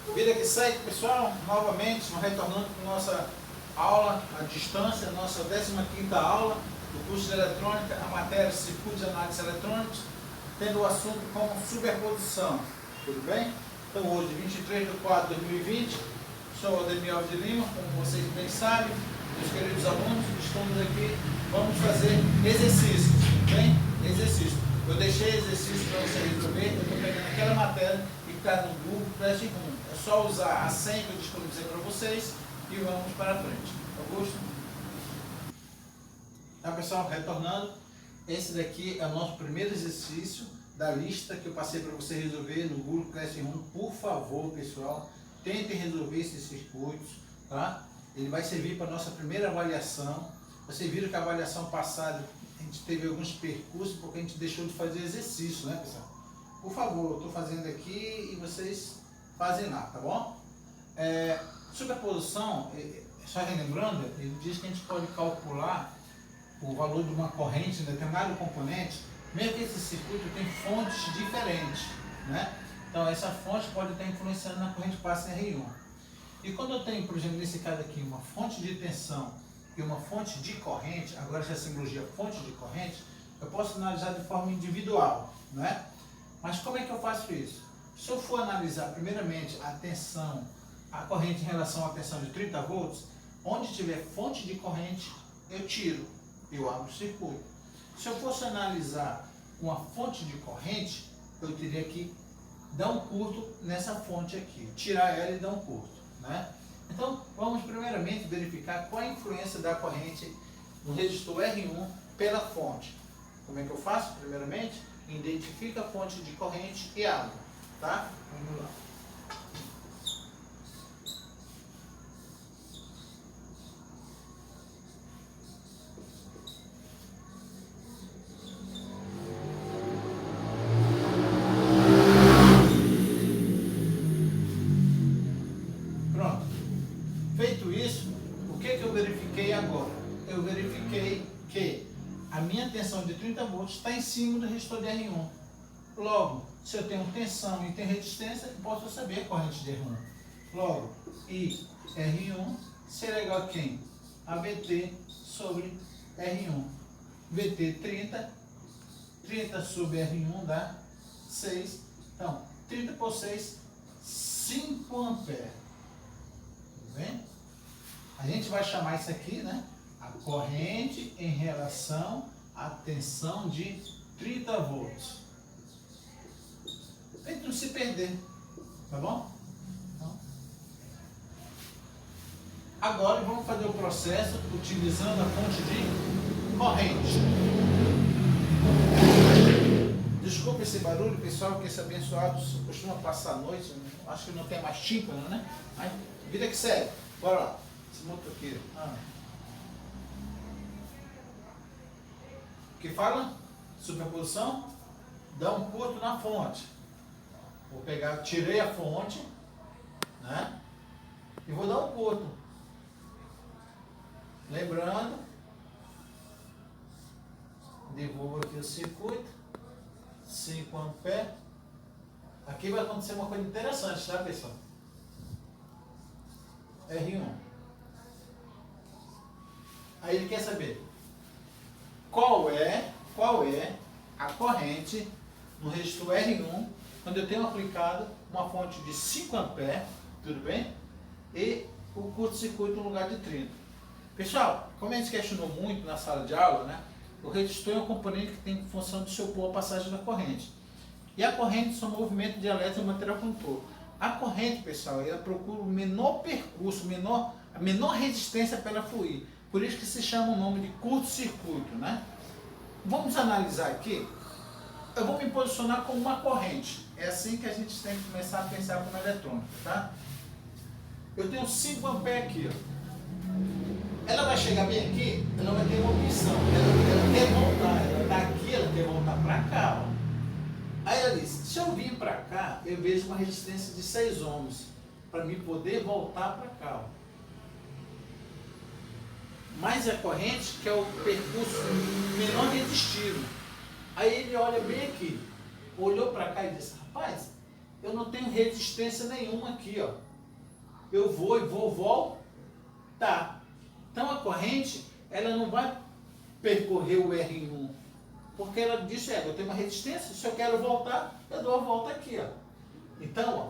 Vida que segue, pessoal, novamente, retornando com nossa aula à distância, nossa 15ª aula do curso de eletrônica, a matéria Circuitos de Análise Eletrônicos, tendo o assunto como superposição, tudo bem? Então hoje, 23 de 4 de 2020, sou o Ademir Alves de Lima, como vocês bem sabem, meus queridos alunos, estamos aqui, vamos fazer exercícios, tudo bem? Exercício. Eu deixei exercício para você resolver, eu estou pegando aquela matéria que está no Google Classroom. É só usar a senha que eu disponibilizei para vocês e vamos para frente. Augusto? Então, pessoal, retornando, esse daqui é o nosso primeiro exercício da lista que eu passei para você resolver no Google Classroom. Por favor, pessoal, tentem resolver esses circuitos, tá? Ele vai servir para a nossa primeira avaliação. Vocês viram que a avaliação passada a gente teve alguns percursos porque a gente deixou de fazer exercício, né, pessoal? Por favor, eu estou fazendo aqui e vocês fazem lá, tá bom? Superposição, só relembrando, ele diz que a gente pode calcular o valor de uma corrente em determinado componente, mesmo que esse circuito tem fontes diferentes, né? Então essa fonte pode estar influenciando na corrente que passa em R1. E quando eu tenho, por exemplo, nesse caso aqui, uma fonte de tensão e uma fonte de corrente, agora essa simbologia fonte de corrente, eu posso analisar de forma individual, né? Mas como é que eu faço isso? Se eu for analisar primeiramente a tensão, a corrente em relação à tensão de 30 volts, onde tiver fonte de corrente, eu tiro, eu abro o circuito. Se eu fosse analisar uma fonte de corrente, eu teria que dar um curto nessa fonte aqui, tirar ela e dar um curto, né? Então, vamos primeiramente verificar qual a influência da corrente no resistor R1 pela fonte. Como é que eu faço? Primeiramente, identifico a fonte de corrente e abro, tá? Vamos lá. Pronto. Feito isso, o que eu verifiquei agora? Eu verifiquei que a minha tensão de 30 volts está em cima do resistor de R1. Logo, se eu tenho tensão e tenho resistência, eu posso saber a corrente de R1. Logo, I R1 será igual a quem? A VT sobre R1. VT 30, 30 sobre R1 dá 6. Então, 30 por 6, 5 amperes. Tudo bem? A gente vai chamar isso aqui, né? A corrente em relação à tensão de 30 volts. Para não se perder, tá bom? Então, agora vamos fazer o processo utilizando a fonte de corrente. Desculpa esse barulho, pessoal, que esse abençoado costuma passar a noite, acho que não tem mais tímpano, né? Mas vida que segue, bora lá. Esse motoqueiro. O que fala? Superposição, dá um curto na fonte. Vou pegar, tirei a fonte, né? E vou dar um curto. Lembrando, devolvo aqui o circuito, 5 amperes. Aqui vai acontecer uma coisa interessante, tá, pessoal? R1. Aí ele quer saber qual é a corrente no resistor R1 quando eu tenho aplicado uma fonte de 5 amperes, tudo bem? E o curto-circuito no lugar de 30. Pessoal, como a gente questionou muito na sala de aula, né? O resistor é um componente que tem função de se opor à passagem da corrente. E a corrente são movimento de elétrons no material condutor. A corrente, pessoal, ela procura o menor percurso, a menor resistência para ela fluir. Por isso que se chama o nome de curto-circuito, né? Vamos analisar aqui. Eu vou me posicionar como uma corrente. É assim que a gente tem que começar a pensar como eletrônica, tá? Eu tenho 5 amperes aqui, ó. Ela vai chegar bem aqui, ela vai ter uma opção. Ela quer voltar, ela está aqui, ela quer voltar para cá, ó. Aí ela diz, se eu vir para cá, eu vejo uma resistência de 6 ohms, para mim poder voltar para cá, ó. Mas a corrente, que é o percurso menor resistido. Aí ele olha bem aqui, olhou para cá e disse, rapaz, eu não tenho resistência nenhuma aqui, ó. Eu vou e vou voltar. Então a corrente, ela não vai percorrer o R1, porque ela disse, eu tenho uma resistência, se eu quero voltar, eu dou a volta aqui, ó. Então, ó,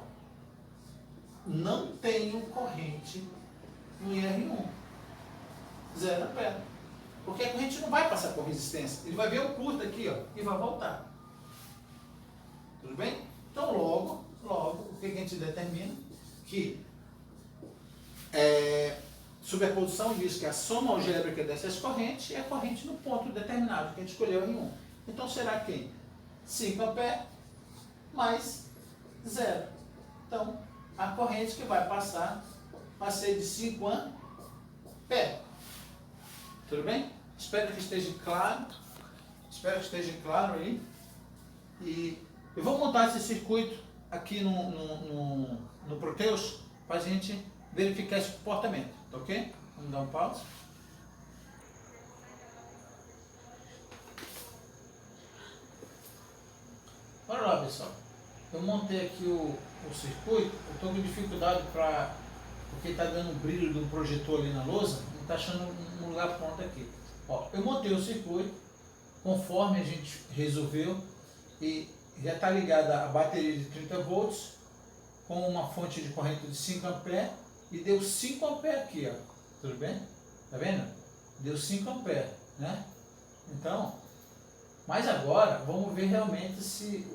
não tenho corrente no R1. 0 ampere. Porque a corrente não vai passar por resistência. Ele vai ver o curto aqui, ó, e vai voltar. Tudo bem? Então, logo, o que a gente determina? Que superposição diz que a soma algébrica dessas correntes é a corrente no ponto determinado, que a gente escolheu em 1. Então, será que 5 ampere mais 0. Então, a corrente que vai passar vai ser de 5 ampere. Tudo bem? Espero que esteja claro. Espero que esteja claro aí. E eu vou montar esse circuito aqui no Proteus para a gente verificar esse comportamento, tá ok? Vamos dar um pause. Olha lá, pessoal. Eu montei aqui o circuito. Eu estou com dificuldade porque está dando um brilho do projetor ali na lousa. Não está achando um lugar pronto aqui. Ó, eu montei o circuito conforme a gente resolveu e já está ligada a bateria de 30 volts com uma fonte de corrente de 5 ampere e deu 5 ampere aqui, ó. Tudo bem? Tá vendo? Deu 5 ampere, né? Então, mas agora vamos ver realmente se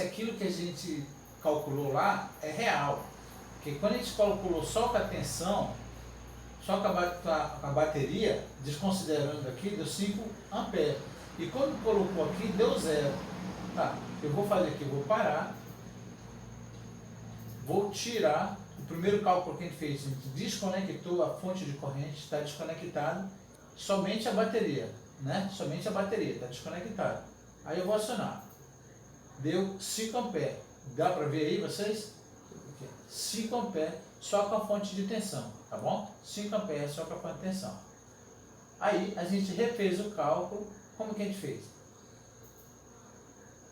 aquilo que a gente calculou lá é real. Porque quando a gente calculou só com a tensão, só com a bateria, desconsiderando aqui, deu 5 ampere. E quando colocou aqui, deu 0. Tá, eu vou fazer aqui, eu vou parar. Vou tirar o primeiro cálculo que a gente fez. A gente desconectou a fonte de corrente, está desconectado somente a bateria, né? Somente a bateria, está desconectada. Aí eu vou acionar. Deu 5 ampere. Dá para ver aí vocês? 5 ampere só com a fonte de tensão, tá bom? 5 ampere só com a fonte de tensão. Aí a gente refez o cálculo. Como que a gente fez?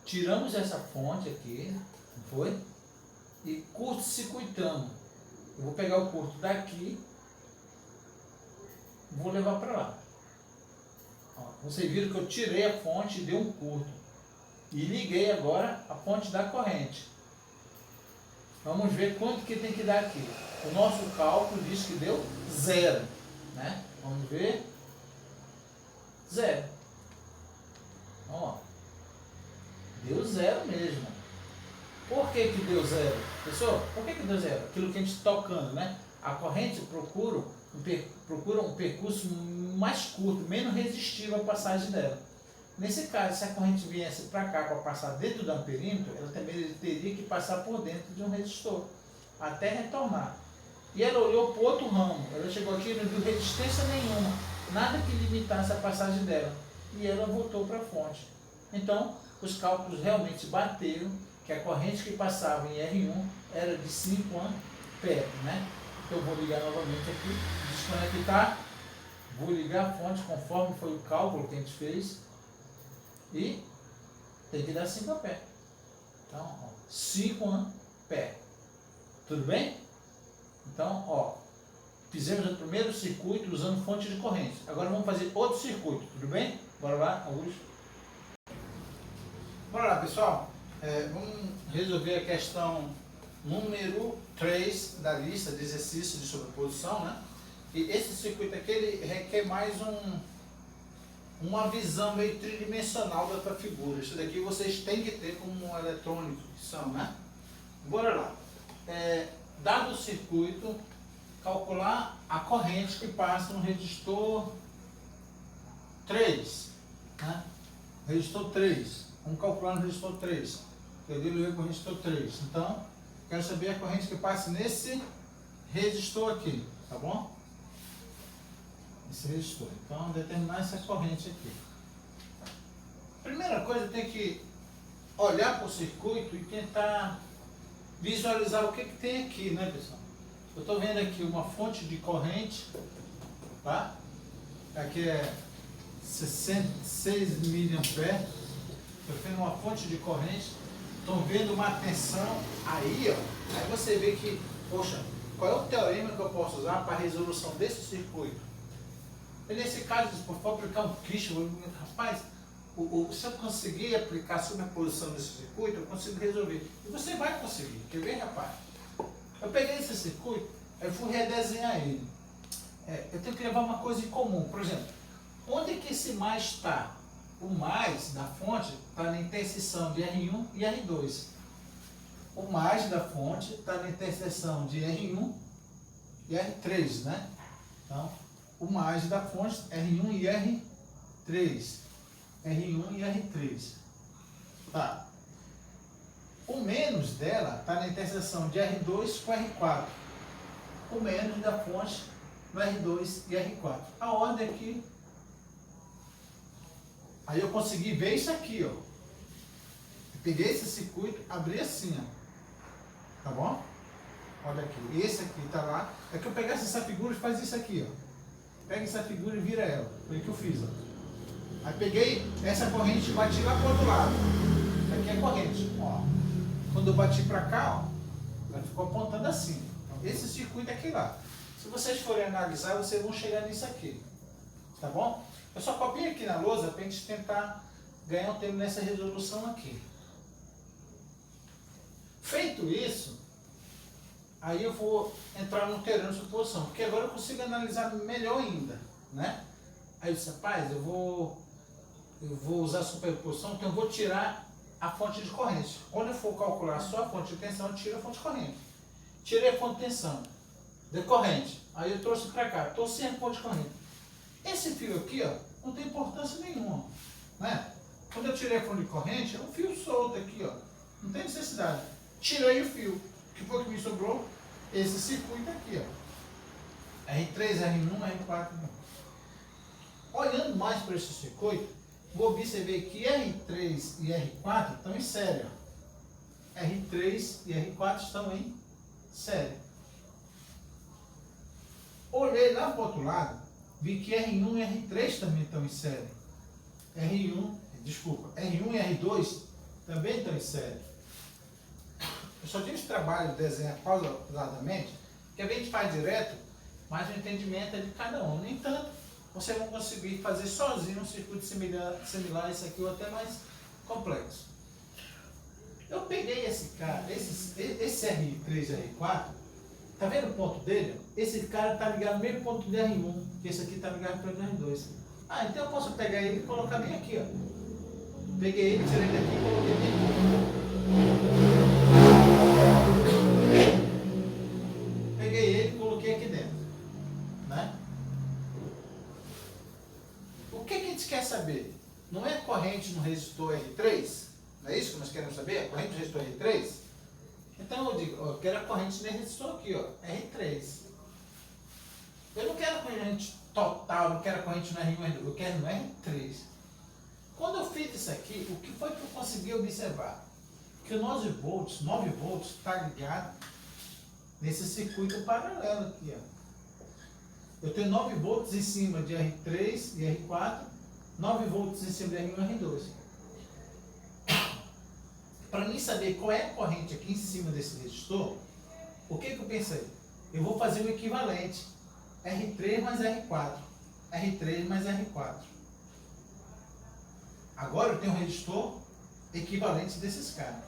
Tiramos essa fonte aqui, não foi? E curto-circuitamos. Eu vou pegar o curto daqui, vou levar para lá. Ó, vocês viram que eu tirei a fonte e dei um curto. E liguei agora a fonte da corrente. Vamos ver quanto que tem que dar aqui. O nosso cálculo diz que deu 0. Né? Vamos ver. 0. Então, ó, deu 0 mesmo. Por que deu 0? Pessoal, por que deu 0? Aquilo que a gente está tocando, né? A corrente procura um percurso mais curto, menos resistivo à passagem dela. Nesse caso, se a corrente viesse para cá para passar dentro do amperímetro, ela também teria que passar por dentro de um resistor, até retornar. E ela olhou para o outro ramo, ela chegou aqui e não viu resistência nenhuma, nada que limitasse a passagem dela. E ela voltou para a fonte. Então, os cálculos realmente bateram que a corrente que passava em R1 era de 5 ampere, né? Então eu vou ligar novamente aqui, desconectar, vou ligar a fonte conforme foi o cálculo que a gente fez e tem que dar 5 ampere. Então, ó, 5 ampere. Tudo bem? Então, ó, fizemos o primeiro circuito usando fonte de corrente. Agora vamos fazer outro circuito, tudo bem? Bora lá, Augusto. Bora lá, pessoal. Vamos resolver a questão número 3 da lista de exercícios de sobreposição, né? E esse circuito aqui, ele requer mais uma visão meio tridimensional da tua figura. Isso daqui vocês têm que ter como eletrônicos que são, né? Bora lá. Dado o circuito, calcular a corrente que passa no resistor 3, né? Resistor 3. Vamos calcular no resistor 3. Eu diluí com o resistor 3. Então, quero saber a corrente que passa nesse resistor aqui, tá bom? Esse resistor. Então, determinar essa corrente aqui. Primeira coisa, tem que olhar para o circuito e tentar visualizar o que tem aqui, né, pessoal? Eu estou vendo aqui uma fonte de corrente, tá? Aqui é 66 mA. Estou vendo uma fonte de corrente estão vendo uma tensão aí, ó. Aí você vê que, poxa, qual é o teorema que eu posso usar para a resolução desse circuito? E nesse caso, se for aplicar um Kirchhoff, rapaz, se eu conseguir aplicar a superposição nesse circuito, eu consigo resolver. E você vai conseguir, quer ver, rapaz? Eu peguei esse circuito, eu fui redesenhar ele. Eu tenho que levar uma coisa em comum. Por exemplo, onde é que esse mais está? O mais da fonte está na interseção de R1 e R2. O mais da fonte está na interseção de R1 e R3, né? Então, o mais da fonte R1 e R3. R1 e R3. Tá. O menos dela está na interseção de R2 com R4. O menos da fonte no R2 e R4. A ordem aqui. Aí eu consegui ver isso aqui, ó. Eu peguei esse circuito, abri assim, ó. Tá bom? Olha aqui. Esse aqui tá lá. É que eu pegasse essa figura e faz isso aqui, ó. Pega essa figura e vira ela. Foi o que eu fiz, ó. Aí peguei essa corrente e bati lá pro outro lado. Aqui é a corrente, ó. Quando eu bati para cá, ó, ela ficou apontando assim. Então, esse circuito é aqui lá. Se vocês forem analisar, vocês vão chegar nisso aqui. Tá bom? Eu só copiei aqui na lousa para a gente tentar ganhar um tempo nessa resolução aqui. Feito isso, aí eu vou entrar no teorema de superposição, porque agora eu consigo analisar melhor ainda, né? Aí eu disse, rapaz, eu vou usar a superposição, então eu vou tirar a fonte de corrente. Quando eu for calcular só a fonte de tensão, eu tiro a fonte de corrente. Tirei a fonte de tensão, de corrente. Aí eu trouxe para cá, estou sem a fonte de corrente. Esse fio aqui, ó, não tem importância nenhuma, né? Quando eu tirei a fonte de corrente, é um fio solto aqui, ó. Não tem necessidade. Tirei o fio. O que foi que me sobrou? Esse circuito aqui, ó. R3, R1, R4. Olhando mais para esse circuito, vou observar que R3 e R4 estão em série. Ó. R3 e R4 estão em série. Olhei lá para o outro lado, vi que R1 e R3 também estão em série. R1 e R2 também estão em série. Eu só tive esse trabalho de desenhar pausadamente, que a gente faz direto, mas o entendimento é de cada um. No entanto, você vai conseguir fazer sozinho um circuito similar a esse aqui ou até mais complexo. Eu peguei esse cara, esse R3 e R4, tá vendo o ponto dele? Esse cara está ligado no mesmo ponto de R1, que esse aqui está ligado para o R2. Então eu posso pegar ele e colocar bem aqui, ó. Peguei ele, tirei daqui e coloquei bem aqui. Peguei ele e coloquei aqui dentro, né? O que a gente quer saber? Não é corrente no resistor R3? Não é isso que nós queremos saber? A corrente no resistor R3? Então eu digo, eu quero a corrente nesse resistor aqui, ó, R3. Eu não quero a corrente total, não quero a corrente no R1, R2, eu quero no R3. Quando eu fiz isso aqui, o que foi que eu consegui observar? Que o 9 volts está ligado nesse circuito paralelo aqui, ó. Eu tenho 9 volts em cima de R3 e R4, 9 volts em cima de R1 e R2. Para mim saber qual é a corrente aqui em cima desse resistor, o que eu pensei? Eu vou fazer o equivalente. R3 mais R4. R3 mais R4. Agora eu tenho um resistor equivalente desses caras.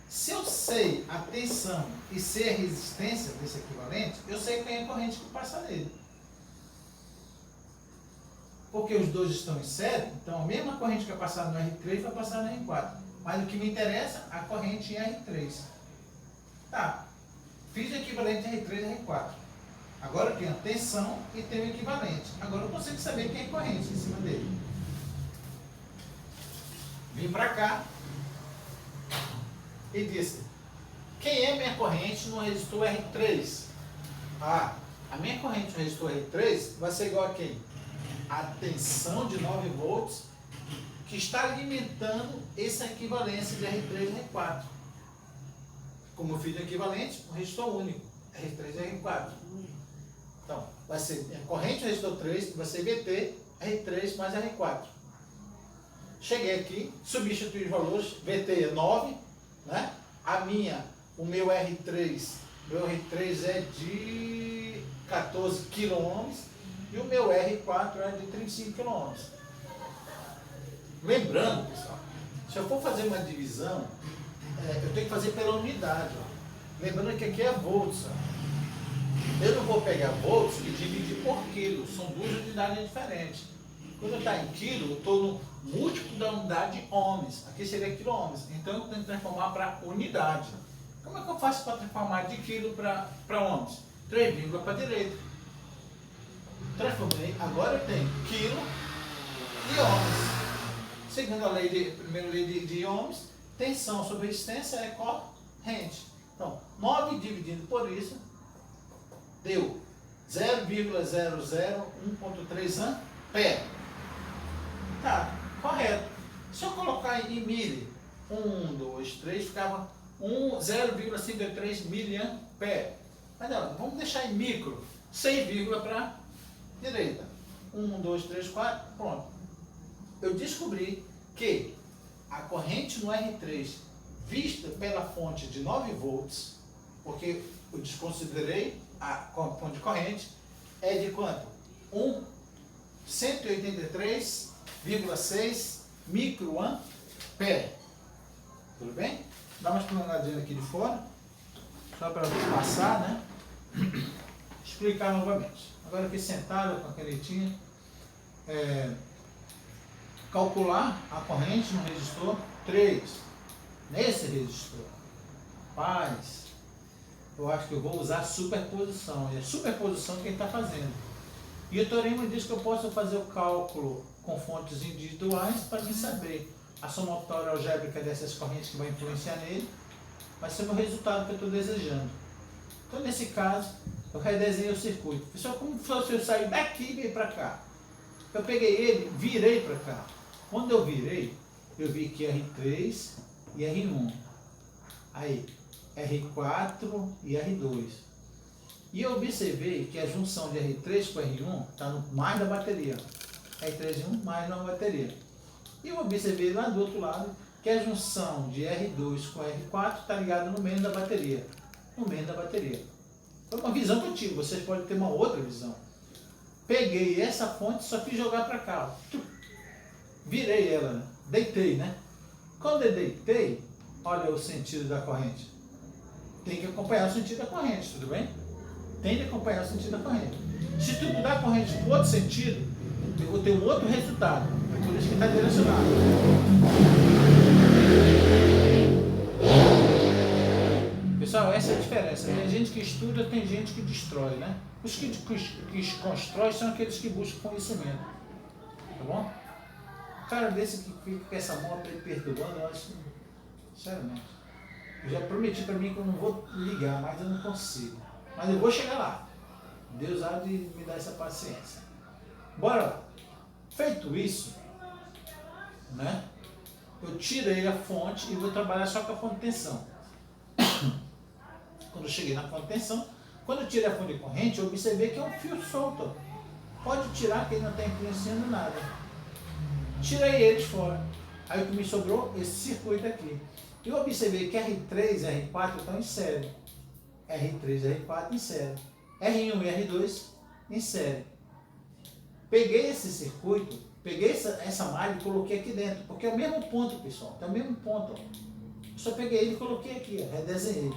Se eu sei a tensão e sei a resistência desse equivalente, eu sei qual é a corrente que passa nele. Porque os dois estão em série, então a mesma corrente que vai passar no R3 vai passar no R4. Mas o que me interessa, a corrente em R3. Tá, fiz o equivalente R3 e R4. Agora eu tenho a tensão e tenho o equivalente. Agora eu consigo saber quem é a corrente em cima dele. Vim para cá e disse, quem é minha corrente no resistor R3? A minha corrente no resistor R3 vai ser igual a quem? A tensão de 9 volts que está alimentando essa equivalência de R3 e R4. Como eu fiz o equivalente, um resistor único, R3 e R4. Então, vai ser a corrente do resistor 3, vai ser VT, R3 mais R4. Cheguei aqui, substituí os valores, VT é 9, né? O meu R3 é de 14 km e o meu R4 é de 35 km. Lembrando, pessoal, se eu for fazer uma divisão, eu tenho que fazer pela unidade. Ó. Lembrando que aqui é volts. Ó. Eu não vou pegar volts e dividir por quilo, são duas unidades diferentes. Quando está em quilo, eu estou no múltiplo da unidade de ohms. Aqui seria quilo-ohms. Então eu tenho que transformar para unidade. Como é que eu faço para transformar de quilo para ohms? 3, para a direita. Transformei. Agora eu tenho quilo e ohms. Segundo a primeira lei de ohms, tensão sobre resistência é corrente. Então, 9 dividido por isso, deu 0,001.3 ampere. Tá, correto. Se eu colocar em mili, 1, 2, 3, ficava 0,53 miliampere. Mas não, vamos deixar em micro, 6, para a direita. 1, 2, 3, 4, pronto. Eu descobri que a corrente no R3, vista pela fonte de 9 volts, porque eu desconsiderei a fonte de corrente, é de quanto? 183,6 microampere. Tudo bem? Dá uma explanadinha aqui de fora, só para passar, né? Explicar novamente. Agora aqui sentado com a canetinha, calcular a corrente no resistor 3. Nesse resistor. Rapaz, eu acho que eu vou usar superposição. E é superposição que ele está fazendo. E o teorema diz que eu posso fazer o cálculo com fontes individuais para me saber a somatória algébrica dessas correntes que vai influenciar nele, vai ser o resultado que eu estou desejando. Então, nesse caso, eu redesenhei o circuito. Pessoal, como se eu sair daqui e vir para cá. Eu peguei ele, virei para cá. Quando eu virei, eu vi que R3 e R1. Aí, R4 e R2. E eu observei que a junção de R3 com R1 está no mais da bateria. R3 e 1 mais na bateria. E eu observei lá do outro lado que a junção de R2 com R4 está ligada no meio da bateria. No meio da bateria. Foi uma visão que eu tive, vocês podem ter uma outra visão. Peguei essa fonte e só fiz jogar para cá. Virei ela, né? Deitei, né? Quando eu deitei, olha o sentido da corrente. Tem que acompanhar o sentido da corrente, tudo bem? Tem que acompanhar o sentido da corrente. Se tu mudar a corrente em outro sentido, eu vou ter um outro resultado. É por isso que está direcionado. Pessoal, essa é a diferença. Tem gente que estuda, tem gente que destrói, né? Os que constroem são aqueles que buscam conhecimento. Tá bom? O cara desse que fica com essa mão perturbando, eu acho, sinceramente. Eu já prometi para mim que eu não vou ligar, mas eu não consigo. Mas eu vou chegar lá. Deus há de me dar essa paciência. Bora lá. Feito isso, né? Eu tirei a fonte e vou trabalhar só com a fonte de tensão. Quando eu cheguei na fonte de tensão, quando eu tirei a fonte de corrente, eu observei que é um fio solto. Pode tirar que ele não está influenciando nada. Tirei eles fora. Aí o que me sobrou? Esse circuito aqui. Eu observei que R3 e R4 estão em série. R3 e R4 em série. R1 e R2 em série. Peguei esse circuito, peguei essa malha e coloquei aqui dentro. Porque é o mesmo ponto, pessoal. É o mesmo ponto. Ó. Eu só peguei ele e coloquei aqui, ó, redesenhei.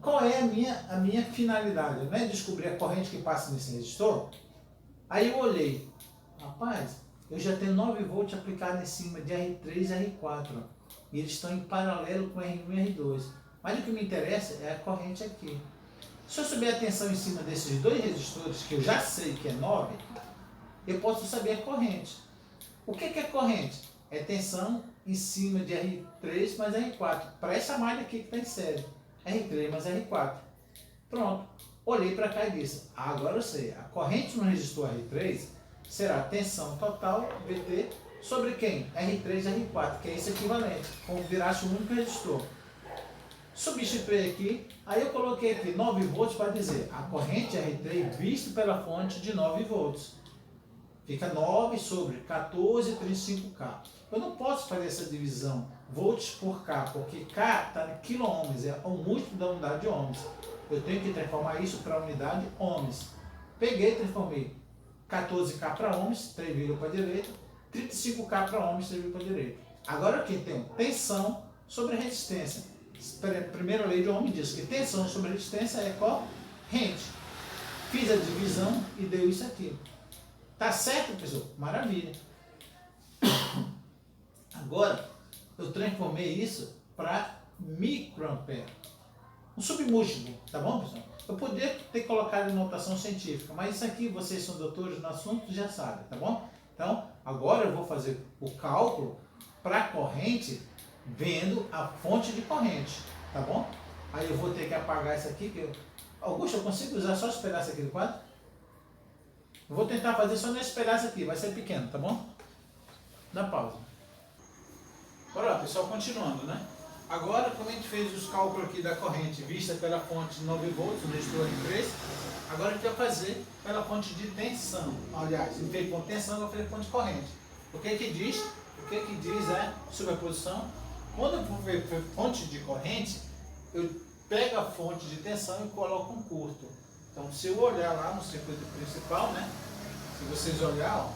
Qual é a minha finalidade? Não é descobrir a corrente que passa nesse resistor? Aí eu olhei. Rapaz, eu já tenho 9 volts aplicado em cima de R3 e R4. Ó, e eles estão em paralelo com R1 e R2. Mas o que me interessa é a corrente aqui. Se eu souber a tensão em cima desses dois resistores, que eu já sei que é 9, eu posso saber a corrente. O que é corrente? É tensão em cima de R3 mais R4. Para essa malha aqui que está em série. R3 mais R4. Pronto. Olhei para cá e disse, agora eu sei. A corrente no resistor R3 será tensão total, VT, sobre quem? R3 e R4, que é esse equivalente, como virasse um único resistor. Substituí aqui, aí eu coloquei aqui 9 volts para dizer a corrente R3 vista pela fonte de 9 volts. Fica 9 sobre 14,35K. Eu não posso fazer essa divisão volts por K, porque K está em quilo-ohms, é o múltiplo da unidade de ohms. Eu tenho que transformar isso para a unidade ohms. Peguei e transformei 14K para ohms, 3, para a direita, 35K para ohms, 3, para a direita. Agora aqui tem tensão sobre resistência. A primeira lei de Ohm diz que tensão sobre resistência é corrente. Fiz a divisão e deu isso aqui. Tá certo, pessoal? Maravilha. Agora, eu transformei isso para microampere. Um submúltiplo, tá bom, pessoal? Eu poderia ter colocado em notação científica, mas isso aqui, vocês são doutores no assunto, já sabem, tá bom? Então, agora eu vou fazer o cálculo para a corrente, vendo a fonte de corrente, tá bom? Aí eu vou ter que apagar isso aqui, Augusto, eu consigo usar só esse pedaço aqui do quadro? Eu vou tentar fazer só nesse pedaço aqui, vai ser pequeno, tá bom? Dá pausa. Bora lá, pessoal, continuando, né? Agora, como a gente fez os cálculos aqui da corrente vista pela fonte de 9 volts, no resistor R3, agora a gente vai fazer pela fonte de tensão. Aliás, em vez de ponto de tensão, eu vou fazer ponto de corrente. O que que diz? O que que diz é superposição. Quando eu for ver fonte de corrente, eu pego a fonte de tensão e coloco um curto. Então, se eu olhar lá no circuito principal, né? Se vocês olharem, ó,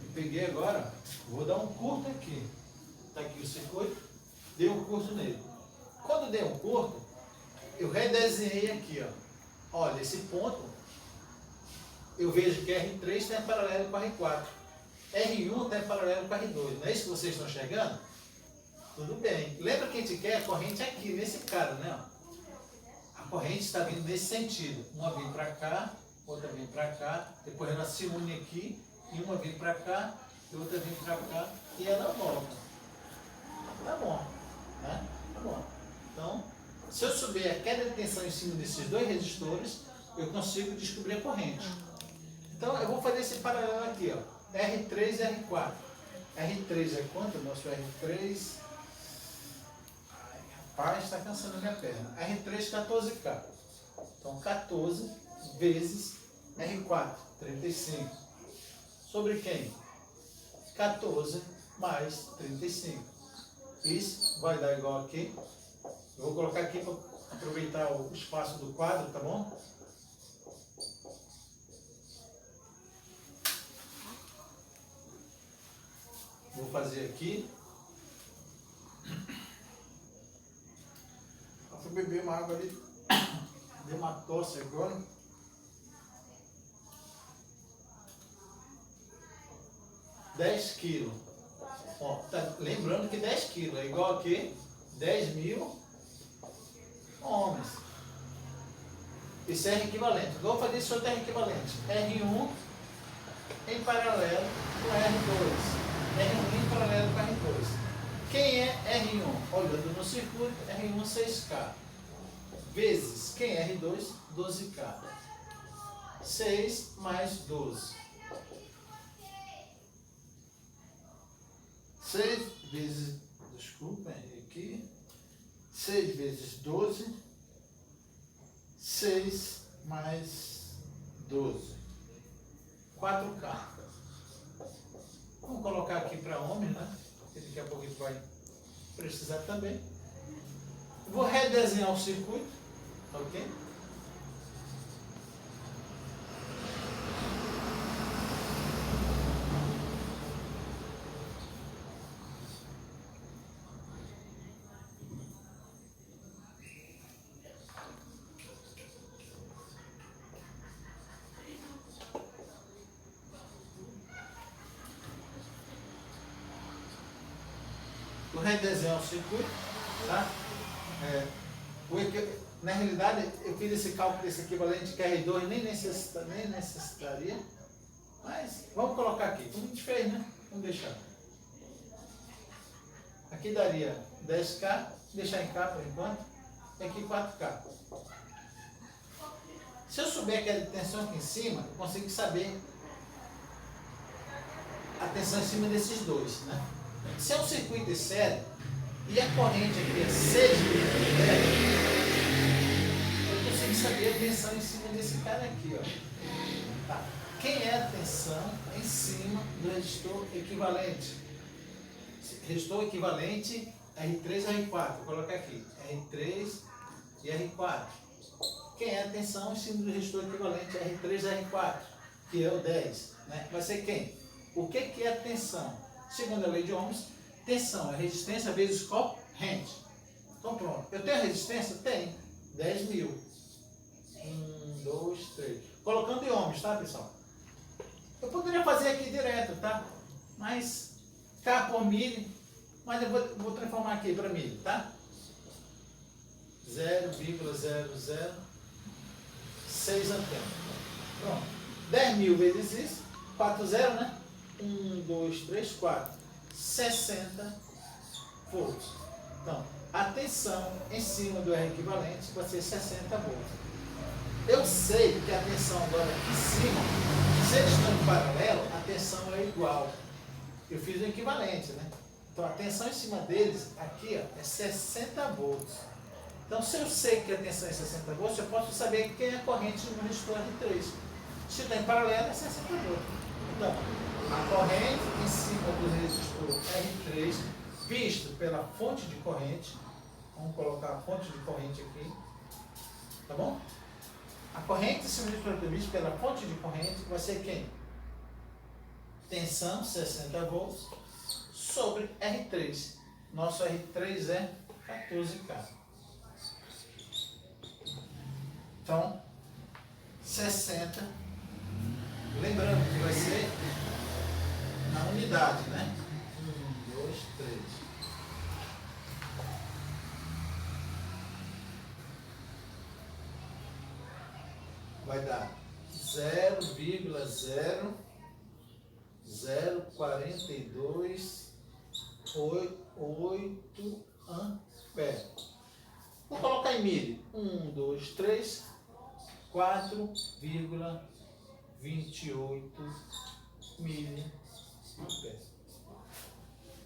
eu peguei agora, vou dar um curto aqui. Está aqui o circuito, dei um curto nele. Quando dei um curto, eu redesenhei aqui, ó. Olha, esse ponto, eu vejo que R3 está em paralelo com R4. R1 está em paralelo com R2. Não é isso que vocês estão enxergando? Tudo bem. Lembra que a gente quer a corrente aqui, nesse cara, né? Ó. A corrente está vindo nesse sentido. Uma vem para cá, outra vem para cá, depois ela se une aqui, e uma vem para cá, e outra vem para cá, e ela volta. Tá bom, né? Tá bom. Então, se eu souber a queda de tensão em cima desses dois resistores, eu consigo descobrir a corrente. Então, eu vou fazer esse paralelo aqui, ó. R3 e R4. R3 é quanto? Nosso R3... Rapaz, está cansando a minha perna. R3, 14K. Então, 14 vezes R4, 35. Sobre quem? 14 mais 35. Isso vai dar igual aqui. Eu vou colocar aqui para aproveitar o espaço do quadro, tá bom? Vou fazer aqui. Eu fui beber uma água ali, deu uma tosse agora. kg. Ó, tá lembrando que 10 kg é igual a quê? 10.000 ohms. Isso é R equivalente. Vou fazer isso outro R equivalente. R1 em paralelo com R2. R1 em paralelo com R2. Quem é R1? Olhando no circuito, R1 6K. Vezes, quem é R2? 12K. 6 mais 12. 6 vezes, desculpa, aqui. 6 vezes 12. 6 mais 12. 4K. Vamos colocar aqui para ohms, né? Porque daqui a pouco a gente vai precisar também. Vou redesenhar o circuito, ok? Vou redesenhar o circuito, tá? Na realidade, eu fiz esse cálculo desse equivalente que R2 nem necessitaria, mas vamos colocar aqui, como a gente fez, né? Vamos deixar. Aqui daria 10K, deixar em K por enquanto, e aqui 4K. Se eu souber que a tensão aqui em cima, eu consigo saber a tensão em cima desses dois, né? Se é um circuito sério e a corrente aqui é 6 mA, eu consigo saber a tensão em cima desse cara aqui, ó. Tá. quem é a tensão em cima do resistor equivalente. Resistor equivalente R3 e R4. Vou colocar aqui, R3 e R4. Quem é a tensão em cima do resistor equivalente R3 e R4, que é o 10, né? Vai ser quem? O que é a tensão? Segundo a lei de Ohms, tensão é resistência vezes corrente. Então pronto, eu tenho a resistência? Tenho, 10.000. 1, 2, 3. Colocando em ohms, tá, pessoal? Eu poderia fazer aqui direto, tá? Mas K por milho, mas eu vou transformar aqui para milho, tá? 0,006 amperes. Pronto. 10.000 vezes isso, 4 0, né? 1, 2, 3, 4. 60 volts. Então, a tensão em cima do R equivalente vai ser 60 volts. Eu sei que a tensão agora aqui em cima, se eles estão em paralelo, a tensão é igual. Eu fiz o equivalente, né? Então a tensão em cima deles, aqui, ó, é 60 volts. Então se eu sei que a tensão é 60 volts, eu posso saber quem é a corrente no resistor R3. Se está em paralelo, é 60 volts. Então, a corrente em cima do resistor R3, visto pela fonte de corrente, vamos colocar a fonte de corrente aqui, tá bom? A corrente em cima do resistor visto pela fonte de corrente vai ser quem? Tensão 60 volts sobre R3. Nosso R3 é 14K. Então, 60. Lembrando que vai ser na unidade, né? 1, 2, 3. Vai dar 0,04288 amperes. Vou colocar em milho. 1, 2, 3, 4,28 miliamperes.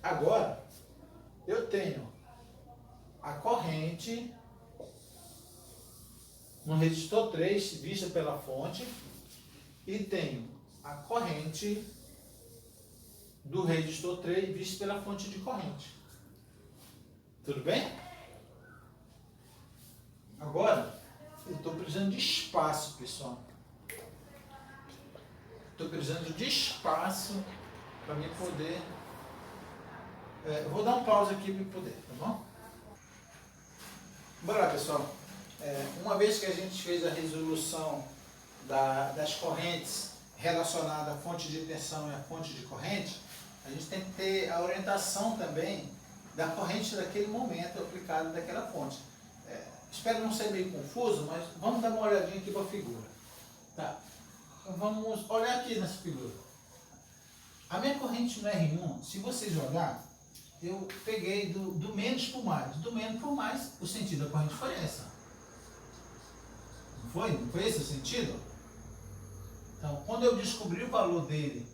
Agora, eu tenho a corrente no resistor 3, vista pela fonte, e tenho a corrente do resistor 3, vista pela fonte de corrente. Tudo bem? Agora, eu estou precisando de espaço, pessoal. Estou precisando de espaço para mim poder... eu vou dar um pause aqui para poder, tá bom? Bora lá, pessoal. Uma vez que a gente fez a resolução das correntes relacionadas à fonte de tensão e à fonte de corrente, a gente tem que ter a orientação também da corrente daquele momento aplicada daquela fonte. Espero não ser meio confuso, mas vamos dar uma olhadinha aqui para a figura. Tá. Então vamos olhar aqui nessa figura. A minha corrente no R1, se vocês olharem, eu peguei do menos para o mais. Do menos para o mais, o sentido da corrente foi essa. Não foi? Não foi esse o sentido? Então, quando eu descobri o valor dele,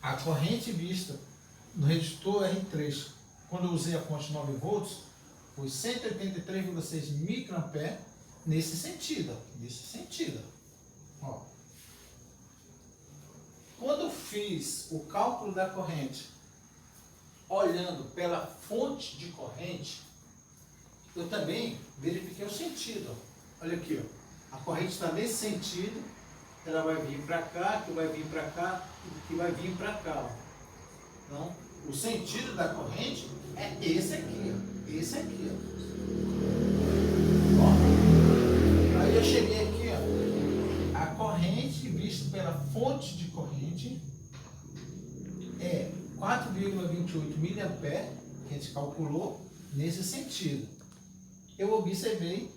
a corrente vista no resistor R3, quando eu usei a fonte 9 volts, foi 183,6 microamperes nesse sentido. Nesse sentido. Ó. Quando eu fiz o cálculo da corrente olhando pela fonte de corrente, eu também verifiquei o sentido. Ó. Olha aqui, ó. A corrente está nesse sentido, ela vai vir para cá, que vai vir para cá, que vai vir para cá. Ó. Então, o sentido da corrente é esse aqui, ó. Esse aqui, ó. Ó. Aí eu cheguei aqui, ó. A corrente vista pela fonte de corrente é 4,28 miliamperes, que a gente calculou nesse sentido. Eu observei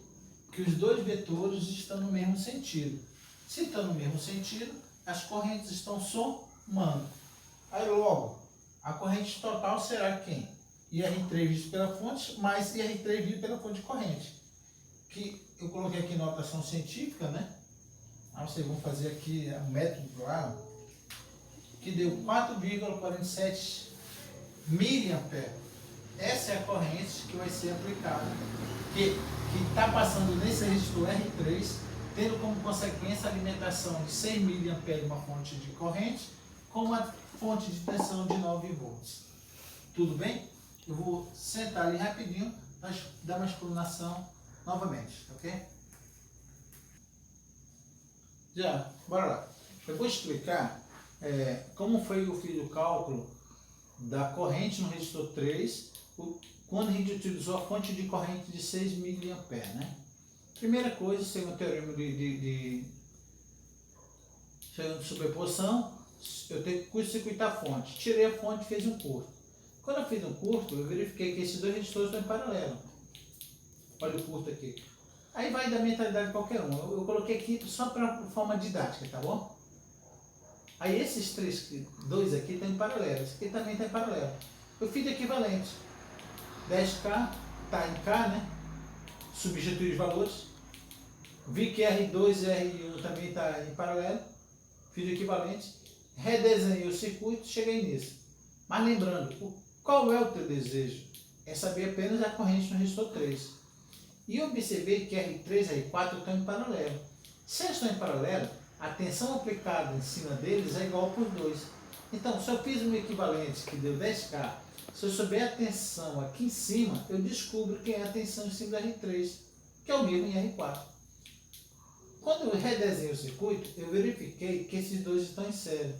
que os dois vetores estão no mesmo sentido. Se estão no mesmo sentido, as correntes estão somando. Aí logo, a corrente total será quem? IR3 visto pela fonte mais IR3 visto pela fonte de corrente. Que eu coloquei aqui notação científica, né? Aí vocês vão fazer aqui um método lá, que deu 4,47 miliamperes. Essa é a corrente que vai ser aplicada, que está passando nesse resistor R3 tendo como consequência a alimentação de 100 mA de uma fonte de corrente com uma fonte de tensão de 9 volts. Tudo bem? Eu vou sentar ali rapidinho para dar uma explanação novamente, ok? Já, bora lá. Eu vou explicar como foi eu fiz o cálculo da corrente no resistor 3 quando a gente utilizou a fonte de corrente de 6 mA, né? Primeira coisa, segundo o teorema de superposição, eu tenho que curto-circuitar a fonte. Tirei a fonte e fiz um curto. Quando eu fiz um curto, eu verifiquei que esses dois resistores estão em paralelo. Olha o curto aqui. Aí vai da mentalidade de qualquer um. Eu coloquei aqui só para forma didática, tá bom? Aí esses dois aqui estão em paralelo. Esse aqui também está em paralelo. Eu fiz equivalente. 10K está em K, né? Substituí os valores. Vi que R2 e R1 também está em paralelo. Fiz o equivalente. Redesenhei o circuito, cheguei nisso. Mas lembrando, qual é o teu desejo? É saber apenas a corrente no resistor 3. E observei que R3 e R4 estão em paralelo. Se eles estão em paralelo, a tensão aplicada em cima deles é igual por 2. Então, se eu fiz um equivalente que deu 10K, se eu souber a tensão aqui em cima, eu descubro quem é a tensão em cima da R3, que é o mesmo em R4. Quando eu redesenhei o circuito, eu verifiquei que esses dois estão em série.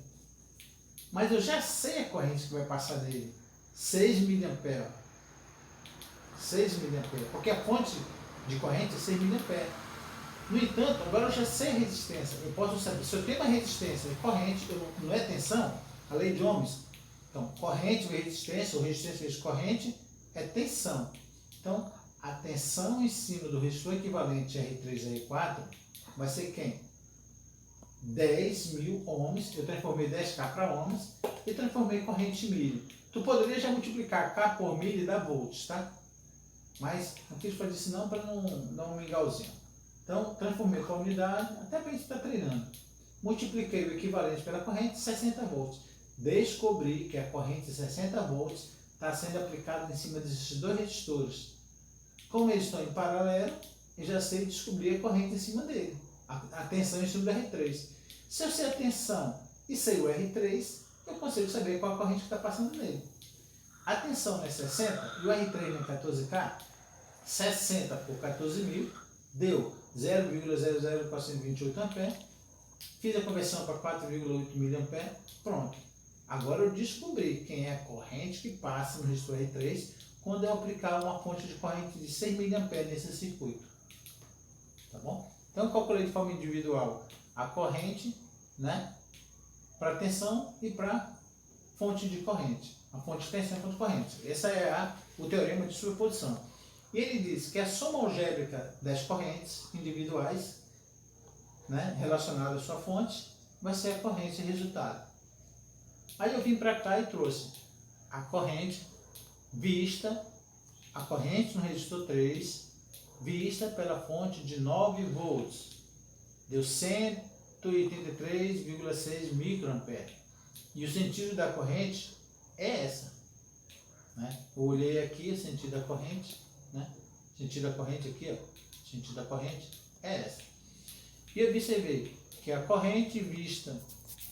Mas eu já sei a corrente que vai passar dele. 6 mA. 6 mA. Porque a fonte de corrente é 6 mA. No entanto, agora eu já sei a resistência. Eu posso saber, se eu tenho uma resistência e corrente, não é tensão, a lei de Ohms. Então, corrente vezes resistência, ou resistência vezes corrente, é tensão. Então, a tensão em cima do resistor equivalente R3 e R4 vai ser quem? 10.000 ohms. Eu transformei 10K para ohms e transformei corrente em milho. Tu poderia já multiplicar K por milho e dar volts, tá? Mas não quis fazer isso não para não dar um mingauzinho. Então, transformei para unidade, até para a gente estar treinando. Multipliquei o equivalente pela corrente, 60 volts. Descobri que a corrente de 60 volts está sendo aplicada em cima desses dois resistores. Como eles estão em paralelo, eu já sei descobrir a corrente em cima dele. A tensão em cima do R3. Se eu sei a tensão e sei o R3, eu consigo saber qual a corrente que está passando nele. A tensão não é 60 e o R3 não é 14K. 60 por 14.000 deu 0,00428 A. Fiz a conversão para 4,8 mA. Pronto. Agora eu descobri quem é a corrente que passa no resistor R3 quando eu aplicar uma fonte de corrente de 6 mA nesse circuito. Tá bom? Então eu calculei de forma individual a corrente, né, para tensão e para fonte de corrente. A fonte de tensão e a fonte de corrente. Esse é o teorema de superposição. E ele diz que a soma algébrica das correntes individuais, né, relacionada à sua fonte, vai ser a corrente resultado. Aí eu vim para cá e trouxe a corrente vista, a corrente no resistor 3, vista pela fonte de 9 volts. Deu 183,6 microamperes. E o sentido da corrente é essa. Né? Eu olhei aqui o sentido da corrente, né? Sentido da corrente aqui, ó. Sentido da corrente é essa. E observei que a corrente vista,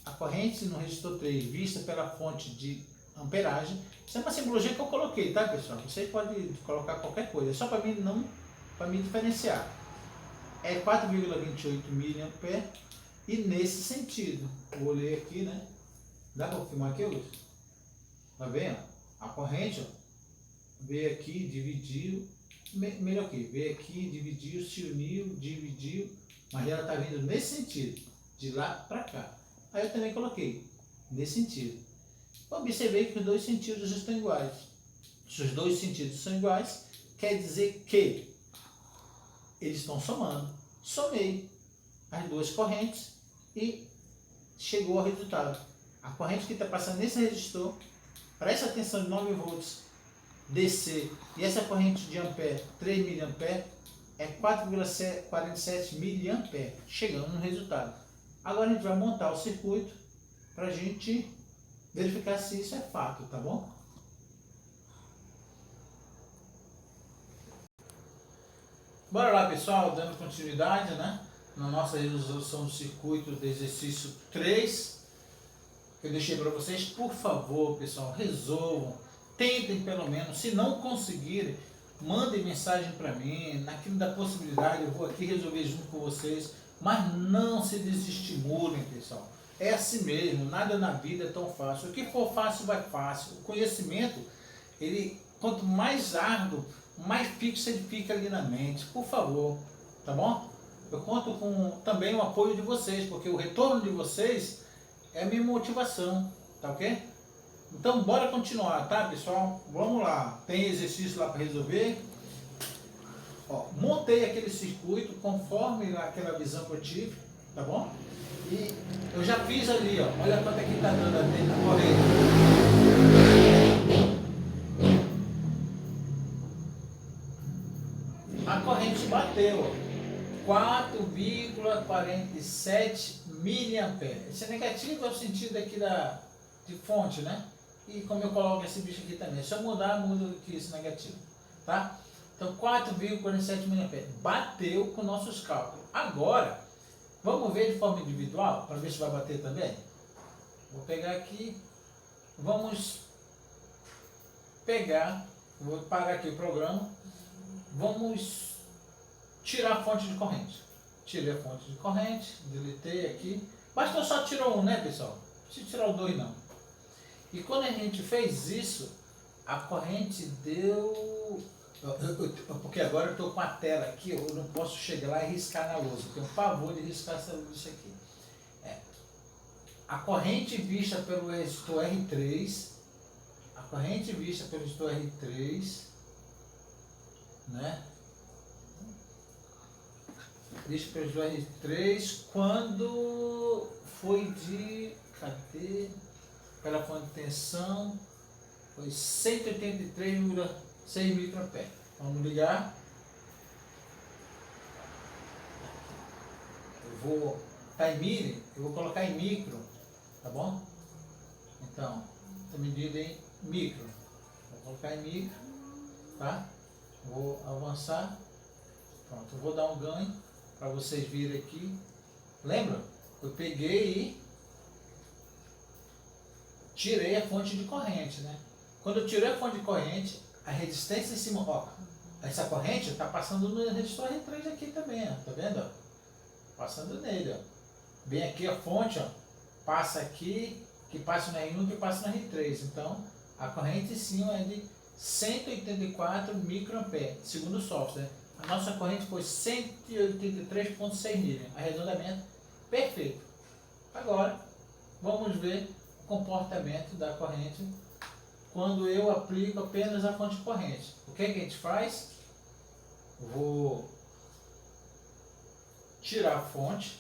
a corrente no resistor 3 vista pela fonte de amperagem, isso é uma simbologia que eu coloquei, tá, pessoal? Você pode colocar qualquer coisa, é só para mim diferenciar. É 4,28 mA e nesse sentido, eu olhei aqui, né? Dá para filmar aqui, Augusto? Tá vendo? A corrente, ó, veio aqui, dividiu, melhor aqui, veio aqui, dividiu, se uniu, dividiu, mas ela está vindo nesse sentido, de lá para cá. Aí eu também coloquei, nesse sentido. Observei que os dois sentidos estão iguais. Se os dois sentidos são iguais, quer dizer que eles estão somando. Somei as duas correntes e chegou ao resultado. A corrente que está passando nesse resistor, para essa tensão de 9 volts DC, e essa corrente de ampere, 3 mA, é 4,47 mA, chegando no resultado. Agora a gente vai montar o circuito para a gente verificar se isso é fato, tá bom? Bora lá, pessoal, dando continuidade, né? na nossa resolução do circuito do exercício 3, que eu deixei para vocês. Por favor, pessoal, resolvam, tentem pelo menos. Se não conseguirem, mandem mensagem para mim, naquilo da possibilidade, eu vou aqui resolver junto com vocês, mas não se desestimulem, pessoal. É assim mesmo, nada na vida é tão fácil. O que for fácil, vai fácil. O conhecimento, ele, quanto mais árduo, mais fixo ele fica ali na mente. Por favor, tá bom? Eu conto com também o apoio de vocês, porque o retorno de vocês é a minha motivação, tá ok? Então, bora continuar, tá, pessoal? Vamos lá. Tem exercício lá para resolver. Ó, montei aquele circuito conforme aquela visão que eu tive, tá bom? E eu já fiz ali, ó. Olha quanto é que tá dando a corrente. A corrente bateu, ó. 4,47 miliamperes. Esse é negativo é o sentido aqui de fonte, né? E como eu coloco esse bicho aqui também. Se eu mudar, muda aqui esse negativo, tá? Então 4,47 miliamperes. Bateu com nossos cálculos. Agora, vamos ver de forma individual, para ver se vai bater também? Vou pegar aqui, vamos pegar, vou parar aqui o programa, vamos tirar a fonte de corrente. Tirei a fonte de corrente, deletei aqui. Bastou só tirar um, né, pessoal? Não precisa tirar o 2 não. E quando a gente fez isso, a corrente deu... Porque agora eu estou com a tela aqui, eu não posso chegar lá e riscar na lousa. Eu tenho um pavor de riscar isso aqui. A corrente vista pelo resistor R3, a corrente vista pelo resistor R3, né? Vista pelo resistor R3, quando foi de... Cadê? Pela fonte de tensão, foi 183,6 microamperes. Vamos ligar. Eu vou time, eu vou colocar em micro, tá bom? Então, está medida em micro. Vou colocar em micro, tá? Vou avançar. Pronto, eu vou dar um ganho para vocês virem aqui. Lembra? Eu peguei e tirei a fonte de corrente, né? Quando eu tirei a fonte de corrente, a resistência em cima, ó, essa corrente está passando no resistor R3 aqui também, ó, tá vendo? Ó? Passando nele, ó. Vem aqui a fonte, ó, passa aqui, que passa no R1, que passa no R3. Então, a corrente em cima é de 184 microamperes, segundo o software. A nossa corrente foi 183,6 mA, arredondamento perfeito. Agora, vamos ver comportamento da corrente quando eu aplico apenas a fonte de corrente. O que é que a gente faz? Vou tirar a fonte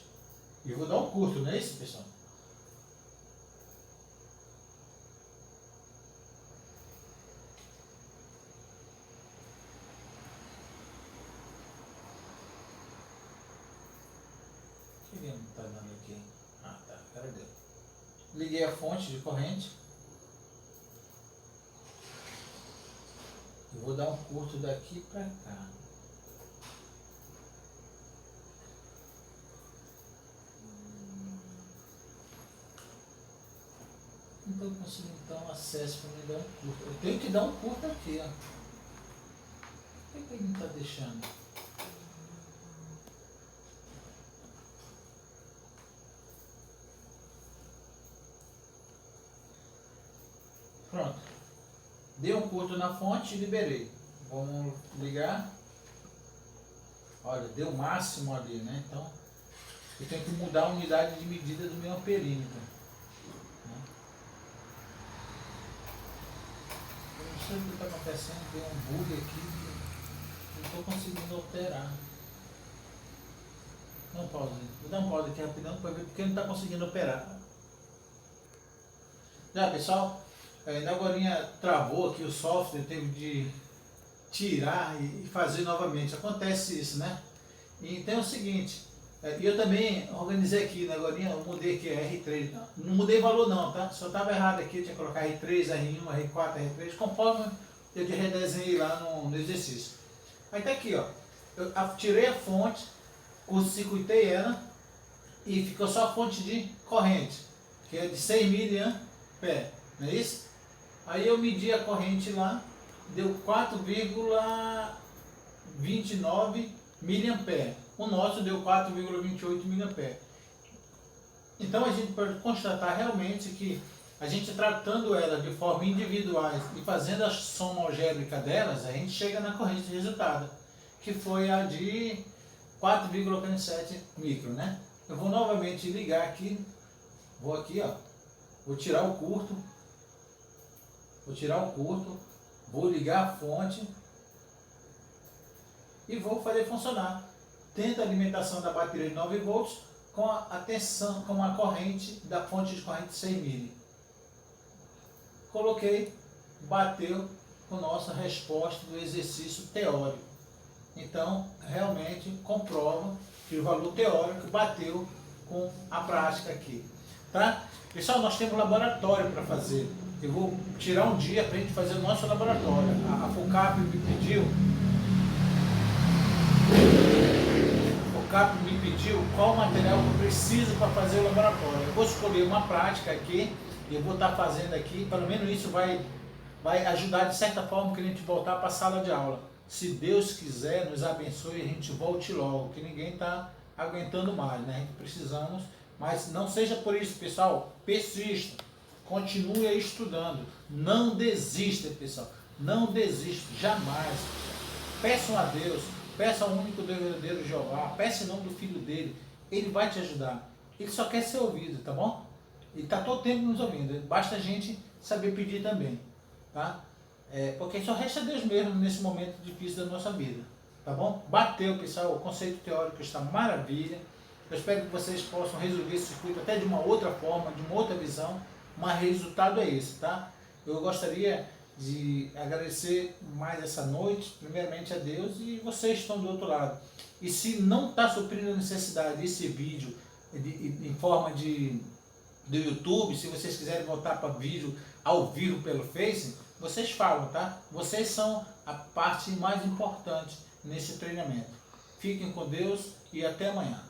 e vou dar um curto, não é isso, pessoal? O que não está dando aqui? Ah, tá, cara deu. Liguei a fonte de corrente. Eu vou dar um curto daqui para cá. Não estou conseguindo dar um acesso para me dar um curto. Eu tenho que dar um curto aqui, ó. Por que ele não está deixando? Pronto. Dei um curto na fonte e liberei. Vamos ligar. Olha, deu o máximo ali, né? Então, eu tenho que mudar a unidade de medida do meu amperímetro. Né? Eu não sei o que está acontecendo, tem um bug aqui. Não estou conseguindo alterar. Dá um pause. Vou dar um pause aqui rapidão para ver porque não está conseguindo operar. Já, pessoal, ainda agora travou aqui o software, teve de tirar e fazer novamente. Acontece isso, né? Então é o seguinte, eu também organizei aqui, né, agora eu mudei aqui R3, não mudei valor não, tá? Só estava errado aqui, eu tinha que colocar R3, R1, R4, R3, conforme eu redesenhei lá no exercício. Aí tá aqui, ó, eu tirei a fonte, curto-circuitei ela e ficou só a fonte de corrente, que é de 6 mA, não é isso? Aí eu medi a corrente lá, deu 4,29 mA. O nosso deu 4,28 mA. Então a gente pode constatar realmente que a gente tratando elas de forma individuais e fazendo a soma algébrica delas, a gente chega na corrente de resultado, que foi a de 4,47 micro, né? Eu vou novamente ligar aqui, vou aqui, ó, vou tirar o curto, vou ligar a fonte e vou fazer funcionar. Tento a alimentação da bateria de 9 volts com a tensão, com a corrente da fonte de corrente 6 mA. Coloquei, bateu com a nossa resposta do exercício teórico. Então, realmente comprova que o valor teórico bateu com a prática aqui. Tá? Pessoal, nós temos um laboratório para fazer. Eu vou tirar um dia para a gente fazer o nosso laboratório. A FUCAP me pediu qual material que eu preciso para fazer o laboratório. Eu vou escolher uma prática aqui e eu vou estar fazendo aqui. Pelo menos isso vai ajudar de certa forma que a gente voltar para a sala de aula. Se Deus quiser, nos abençoe e a gente volte logo, que ninguém está aguentando mais, né? A gente precisamos, mas não seja por isso, pessoal. Persista, continue aí estudando, não desista, pessoal, não desista, jamais. Peçam a Deus, peça ao único Deus verdadeiro, Jeová, peça em nome do Filho dele, ele vai te ajudar. Ele só quer ser ouvido, tá bom? Ele está todo tempo nos ouvindo, basta a gente saber pedir também, tá? Porque só resta Deus mesmo nesse momento difícil da nossa vida, tá bom? Bateu, pessoal, o conceito teórico está maravilha. Eu espero que vocês possam resolver esse circuito até de uma outra forma, de uma outra visão, mas o resultado é esse, tá? Eu gostaria de agradecer mais essa noite, primeiramente a Deus, e vocês estão do outro lado. E se não está suprindo a necessidade desse vídeo em forma do YouTube, se vocês quiserem voltar para vídeo ao vivo pelo Face, vocês falam, tá? Vocês são a parte mais importante nesse treinamento. Fiquem com Deus e até amanhã.